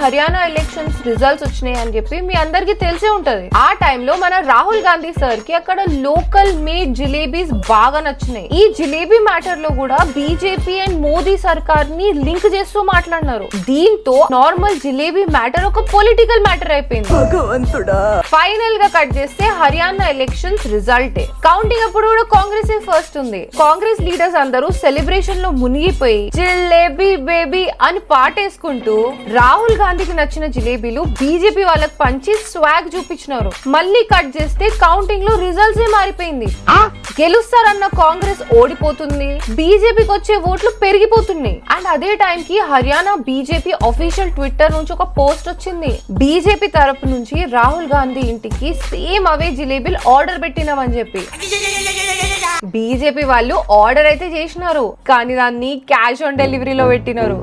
Haryana elections results వచ్చినాయి అని చెప్పి మీ అందరికి తెలిసే ఉంటది. ఆ టైంలో మన రాహుల్ గాంధీ సార్ కి అక్కడ లోకల్ మేడ్ జిలేబీస్ బాగా నచ్చినాయి. ఈ జిలేబీ మ్యాటర్ లో కూడా బీజేపీ అండ్ మోదీ సర్కార్ ని లింక్ చేస్తూ మాట్లాడినారు. దీంతో నార్మల్ జిలేబీ మ్యాటర్ ఒక పొలిటికల్ మ్యాటర్ అయిపోయింది. ఫైనల్ గా కట్ చేస్తే హర్యానా ఎలక్షన్స్ రిజల్ట్ కౌంటింగ్ అప్పుడు కూడా కాంగ్రెస్ ఫస్ట్ ఉంది. కాంగ్రెస్ లీడర్స్ అందరూ సెలబ్రేషన్ లో మునిగిపోయి జిలేబీ బేబీ అని పాటేసుకుంటూ రాహుల్ గాంధీకి నచ్చిన జిలేబీలు బీజేపీ వాళ్ళకి పంచి స్వాగ్ చూపించినారు. మళ్ళీ కట్ చేస్తే కౌంటింగ్ లో రిజల్ట్స్ మారిపోయింది. గెలుస్తారన్న కాంగ్రెస్ ఓడిపోతుంది, బీజేపీకి వచ్చే ఓట్లు పెరిగిపోతున్నాయి. అండ్ అదే టైం కి హర్యానా బీజేపీ అఫీషియల్ ట్విట్టర్ నుంచి ఒక పోస్ట్ వచ్చింది. బీజేపీ తరపు నుంచి రాహుల్ గాంధీ ఇంటికి సేమ్ అవే జిలేబీలు ఆర్డర్ పెట్టినామని చెప్పి. బీజేపీ వాళ్ళు ఆర్డర్ అయితే చేసినారు, కానీ దాన్ని క్యాష్ ఆన్ డెలివరీలో పెట్టినారు.